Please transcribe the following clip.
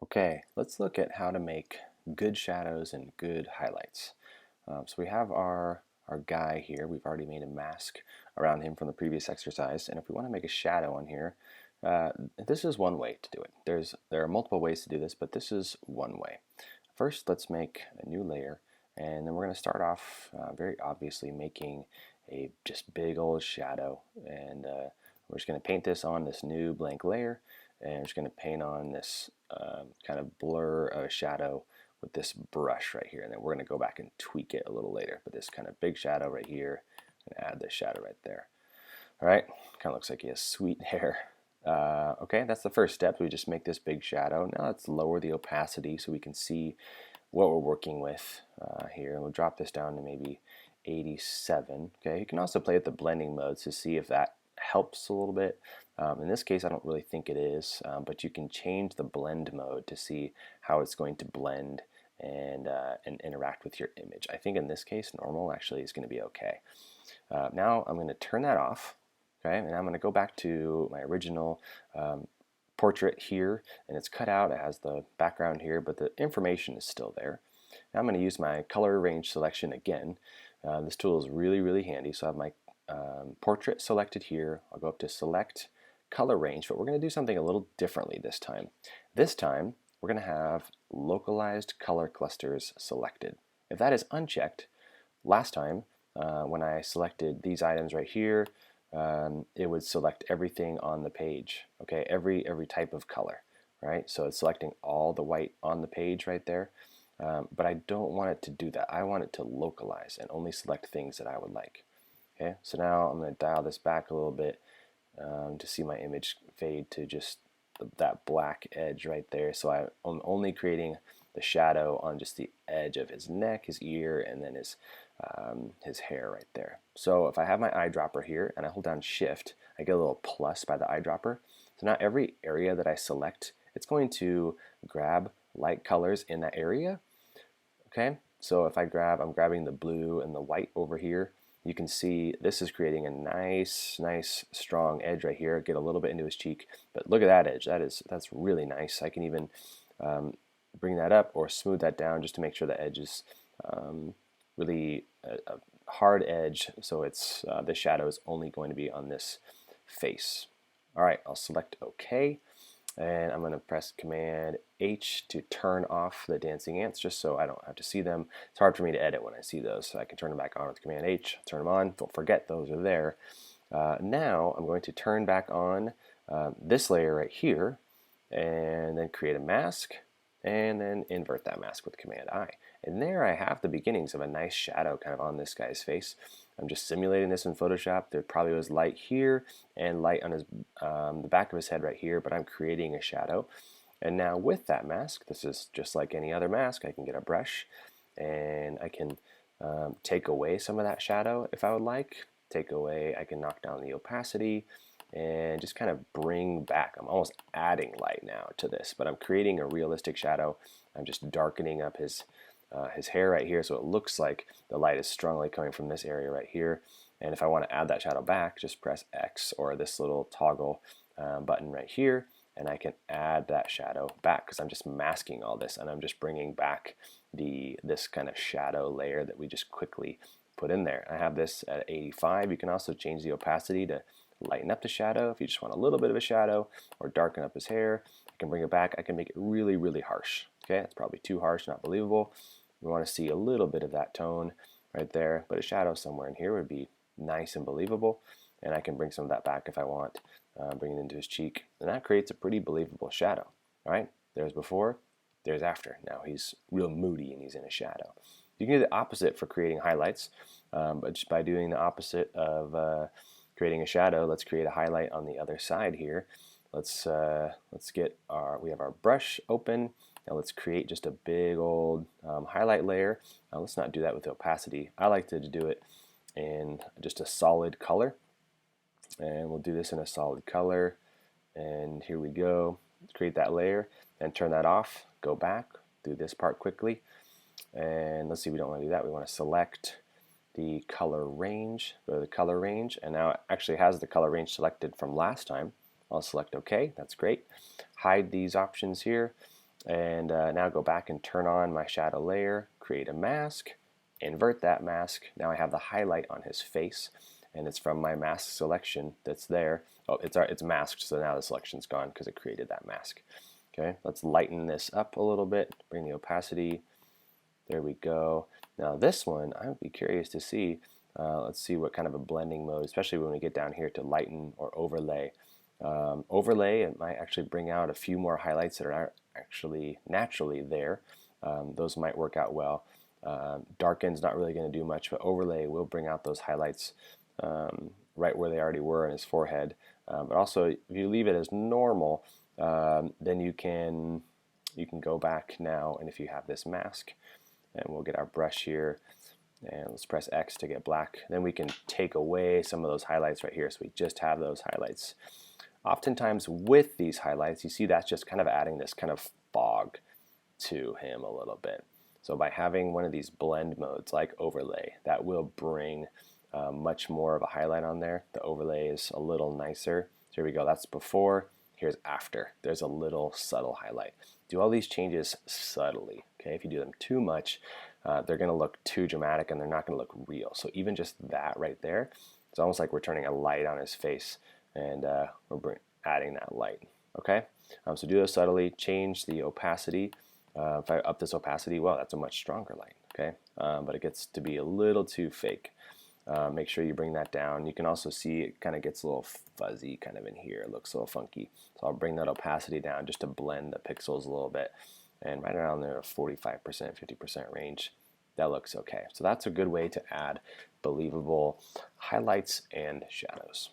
Okay, let's look at how to make good shadows and good highlights. So we have our guy here. We've already made a mask around him from the previous exercise, and if we want to make a shadow on here, uh, this is one way to do it. There are multiple ways to do this, but this is one way. First, let's make a new layer, and then we're going to start off very obviously making a just big old shadow, and we're just going to paint this on this new blank layer, and we're just going to paint on this kind of blur of a shadow with this brush right here, and then we're going to go back and tweak it a little later. But this kind of big shadow right here, and add this shadow right there. All right, kind of looks like he has sweet hair. Okay, that's the first step. We just make this big shadow. Now let's lower the opacity so we can see what we're working with here. And we'll drop this down to maybe 87. Okay, you can also play with the blending modes to see if that helps a little bit. In this case, I don't really think it is, but you can change the blend mode to see how it's going to blend and interact with your image. I think in this case, normal actually is going to be okay. Now I'm going to turn that off. Okay, and I'm going to go back to my original portrait here, and it's cut out. It has the background here, but the information is still there. Now I'm going to use my color range selection again. This tool is really handy. So I have my portrait selected here. I'll go up to select color range, but we're going to do something a little differently this time. This time we're going to have localized color clusters selected. If that is unchecked, last time when I selected these items right here, it would select everything on the page. Okay, every type of color, right? So it's selecting all the white on the page right there. But I don't want it to do that. I want it to localize and only select things that I would like. Okay, so now I'm going to dial this back a little bit to see my image fade to just that black edge right there. So I'm only creating the shadow on just the edge of his neck, his ear, and then his hair right there. So if I have my eyedropper here and I hold down Shift, I get a little plus by the eyedropper. So now every area that I select, it's going to grab light colors in that area. Okay, so if I'm grabbing the blue and the white over here, you can see this is creating a nice strong edge right here. Get a little bit into his cheek, but look at that edge. That's really nice. I can even bring that up or smooth that down just to make sure the edge is really a hard edge, so it's the shadow is only going to be on this face. All right, I'll select OK, and I'm going to press Command H to turn off the dancing ants just so I don't have to see them. It's hard for me to edit when I see those, so I can turn them back on with Command H, turn them on. Don't forget those are there. Now I'm going to turn back on this layer right here and then create a mask and then invert that mask with Command I. And there I have the beginnings of a nice shadow kind of on this guy's face. I'm just simulating this in Photoshop. There probably was light here and light on his the back of his head right here, but I'm creating a shadow. And now with that mask, this is just like any other mask. I can get a brush and I can take away some of that shadow if I would like. I can knock down the opacity and just kind of bring back. I'm almost adding light now to this, but I'm creating a realistic shadow. I'm just darkening up his hair right here so it looks like the light is strongly coming from this area right here. And if I want to add that shadow back, just press X or this little toggle button right here, and I can add that shadow back because I'm just masking all this and I'm just bringing back this kind of shadow layer that we just quickly put in there. I have this at 85. You can also change the opacity to lighten up the shadow if you just want a little bit of a shadow, or darken up his hair. I can bring it back. I can make it really harsh. Okay, it's probably too harsh, not believable. We want to see a little bit of that tone right there, but a shadow somewhere in here would be nice and believable. And I can bring some of that back if I want, bring it into his cheek, and that creates a pretty believable shadow. All right, there's before, there's after. Now he's real moody and he's in a shadow. You can do the opposite for creating highlights, but just by doing the opposite of creating a shadow, let's create a highlight on the other side here. Let's get we have our brush open. Now let's create just a big old highlight layer. Now let's not do that with opacity. I like to do it in just a solid color, and we'll do this in a solid color. And here we go. Let's create that layer and turn that off. Go back, do this part quickly, and let's see. We don't want to do that. We want to select the color range. Go to the color range, and now it actually has the color range selected from last time. I'll select OK. That's great. Hide these options here. And now go back and turn on my shadow layer, create a mask, invert that mask. Now I have the highlight on his face, and it's from my mask selection that's there. Oh, it's masked, so now the selection's gone because it created that mask. Okay, let's lighten this up a little bit, bring the opacity. There we go. Now this one, I would be curious to see. Let's see what kind of a blending mode, especially when we get down here to lighten or overlay. Overlay, it might actually bring out a few more highlights that are actually naturally there. Those might work out well. Darken's not really going to do much, but overlay will bring out those highlights right where they already were in his forehead. But also, if you leave it as normal, then you can go back now, and if you have this mask, and we'll get our brush here, and let's press X to get black. Then we can take away some of those highlights right here, so we just have those highlights. Oftentimes with these highlights, you see that's just kind of adding this kind of fog to him a little bit. So by having one of these blend modes like overlay, that will bring much more of a highlight on there. The overlay is a little nicer. So here we go, that's before, here's after. There's a little subtle highlight. Do all these changes subtly. Okay, if you do them too much, they're going to look too dramatic and they're not going to look real. So even just that right there, it's almost like we're turning a light on his face, and we're adding that light. Okay, so do those subtly. Change the opacity. If I up this opacity, well, that's a much stronger light. Okay, but it gets to be a little too fake. Make sure you bring that down. You can also see it kind of gets a little fuzzy kind of in here. It looks a little funky. So I'll bring that opacity down just to blend the pixels a little bit. And right around there, 45%, 50% range, that looks okay. So that's a good way to add believable highlights and shadows.